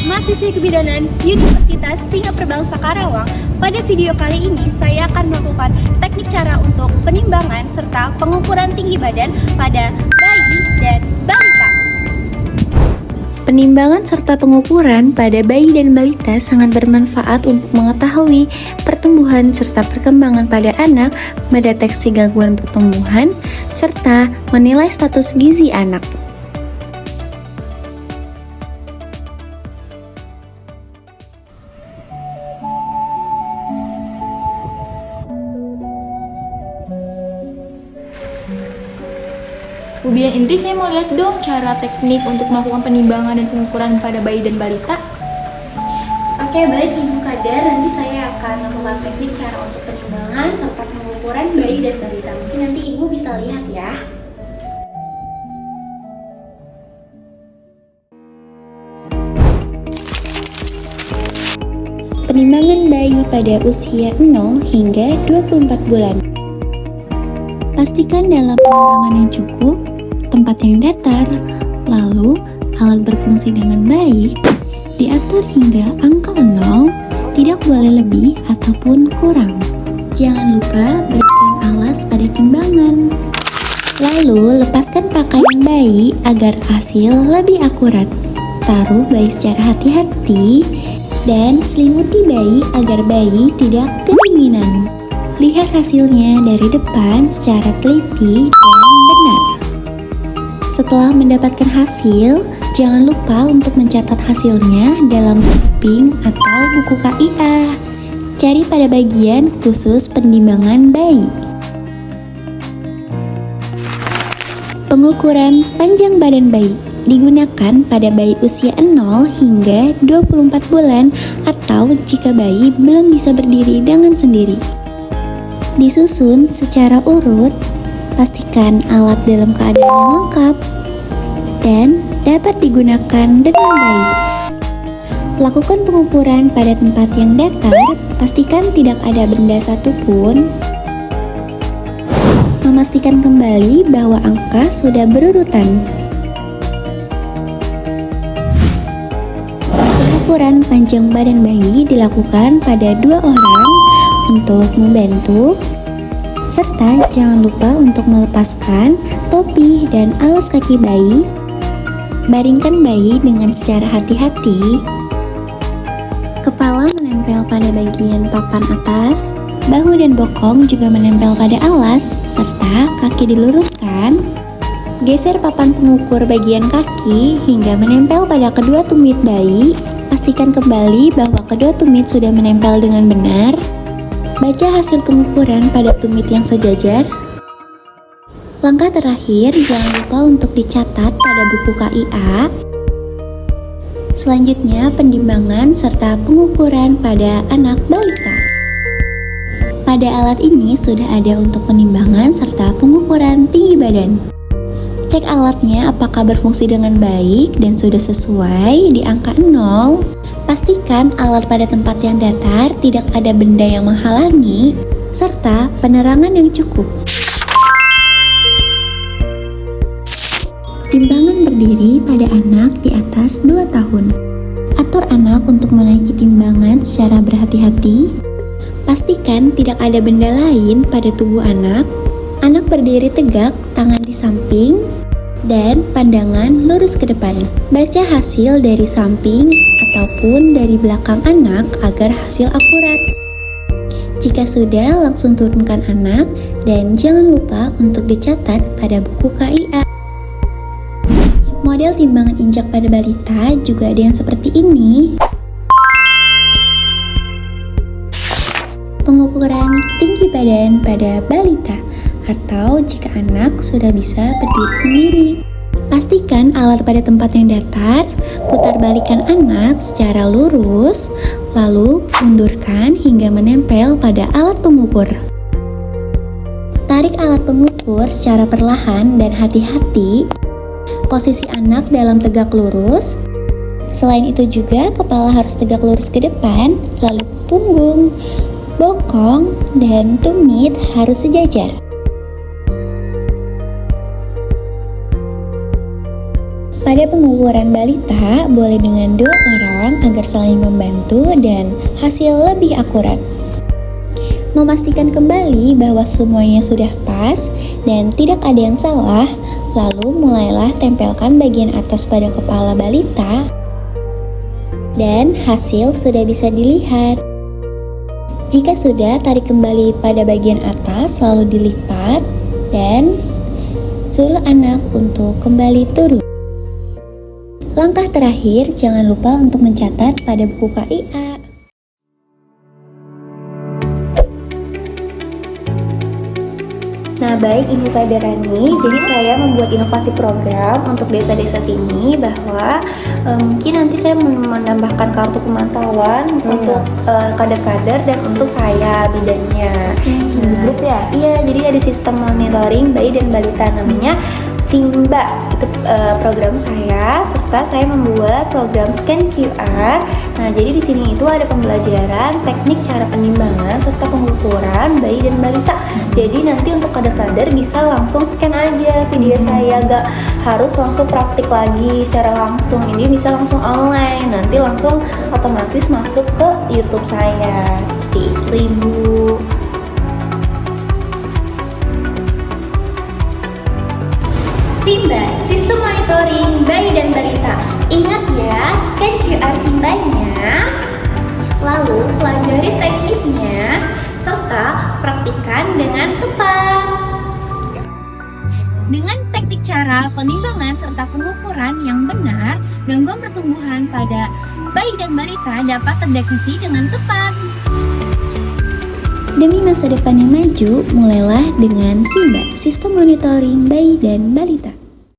mahasiswi kebidanan Universitas Singapura Bangsa Karawang. Pada video kali ini saya akan melakukan teknik cara untuk penimbangan serta pengukuran tinggi badan pada bayi dan balita. Penimbangan serta pengukuran pada bayi dan balita sangat bermanfaat untuk mengetahui pertumbuhan serta perkembangan pada anak, mendeteksi gangguan pertumbuhan, serta menilai status gizi anak. Bu Bian Indri, saya mau lihat dong cara teknik untuk melakukan penimbangan dan pengukuran pada bayi dan balita. Oke, baik Ibu Kadar, nanti saya akan melakukan teknik cara untuk penimbangan serta pengukuran bayi dan balita. Mungkin nanti Ibu bisa lihat ya. Penimbangan bayi pada usia 0 hingga 24 bulan. Pastikan dalam penimbangan yang cukup, tempat yang datar, lalu alat berfungsi dengan baik, diatur hingga angka 0, tidak boleh lebih ataupun kurang. Jangan lupa berikan alas pada timbangan. Lalu lepaskan pakaian bayi agar hasil lebih akurat. Taruh bayi secara hati-hati dan selimuti bayi agar bayi tidak kedinginan. Lihat hasilnya dari depan secara teliti dan benar. Setelah mendapatkan hasil, jangan lupa untuk mencatat hasilnya dalam ping atau buku KIA. Cari pada bagian khusus penimbangan bayi. Pengukuran panjang badan bayi digunakan pada bayi usia 0 hingga 24 bulan atau jika bayi belum bisa berdiri dengan sendiri. Disusun secara urut, pastikan alat dalam keadaan yang lengkap dan dapat digunakan dengan baik. Lakukan pengukuran pada tempat yang datar, pastikan tidak ada benda satupun. Memastikan kembali bahwa angka sudah berurutan. Pengukuran panjang badan bayi dilakukan pada 2 orang untuk membantu, serta jangan lupa untuk melepaskan topi dan alas kaki bayi. Baringkan bayi dengan secara hati-hati. Kepala menempel pada bagian papan atas, bahu dan bokong juga menempel pada alas, serta kaki diluruskan. Geser papan pengukur bagian kaki hingga menempel pada kedua tumit bayi. Pastikan kembali bahwa kedua tumit sudah menempel dengan benar. Baca hasil pengukuran pada tumit yang sejajar. Langkah terakhir, jangan lupa untuk dicatat pada buku KIA. Selanjutnya, penimbangan serta pengukuran pada anak balita. Pada alat ini sudah ada untuk penimbangan serta pengukuran tinggi badan. Cek alatnya apakah berfungsi dengan baik dan sudah sesuai di angka 0. Pastikan alat pada tempat yang datar, tidak ada benda yang menghalangi, serta penerangan yang cukup. Timbangan berdiri pada anak di atas 2 tahun. Atur anak untuk menaiki timbangan secara berhati-hati. Pastikan tidak ada benda lain pada tubuh anak. Anak berdiri tegak, tangan di samping, dan pandangan lurus ke depan. Baca hasil dari samping ataupun dari belakang anak agar hasil akurat. Jika sudah, langsung turunkan anak dan jangan lupa untuk dicatat pada buku KIA. Model timbangan injak pada balita juga ada yang seperti ini. Pengukuran tinggi badan pada balita atau jika anak sudah bisa berdiri sendiri. Pastikan alat pada tempat yang datar, putar balikan anak secara lurus, lalu mundurkan hingga menempel pada alat pengukur. Tarik alat pengukur secara perlahan dan hati-hati. Posisi anak dalam tegak lurus. Selain itu juga kepala harus tegak lurus ke depan, lalu punggung, bokong, dan tumit harus sejajar. Pada pengukuran balita boleh dengan 2 orang orang agar saling membantu dan hasil lebih akurat. Memastikan kembali bahwa semuanya sudah pas dan tidak ada yang salah, lalu mulailah tempelkan bagian atas pada kepala balita dan hasil sudah bisa dilihat. Jika sudah, tarik kembali pada bagian atas lalu dilipat dan suruh anak untuk kembali turun. Langkah terakhir, jangan lupa untuk mencatat pada buku KIA. Nah, baik Ibu Kaderani, jadi saya membuat inovasi program untuk desa-desa sini bahwa mungkin nanti saya menambahkan kartu pemantauan untuk kader-kader dan untuk saya bidannya. Di grup ya? Iya, jadi ada sistem monitoring bayi dan balita namanya Simba, itu program saya, serta saya membuat program scan QR. Nah, jadi di sini itu ada pembelajaran teknik cara penimbangan serta pengukuran bayi dan balita. Jadi nanti untuk kader-kader bisa langsung scan aja video saya, gak harus langsung praktik lagi secara langsung. Ini bisa langsung online, nanti langsung otomatis masuk ke YouTube saya. Seperti itu, Ibu. Simba, sistem monitoring bayi dan balita. Ingat ya, scan QR Simbanya, lalu pelajari tekniknya, serta praktikkan dengan tepat. Dengan teknik cara penimbangan serta pengukuran yang benar, gangguan pertumbuhan pada bayi dan balita dapat terdeteksi dengan tepat. Demi masa depan yang maju, mulailah dengan Simba, sistem monitoring bayi dan balita.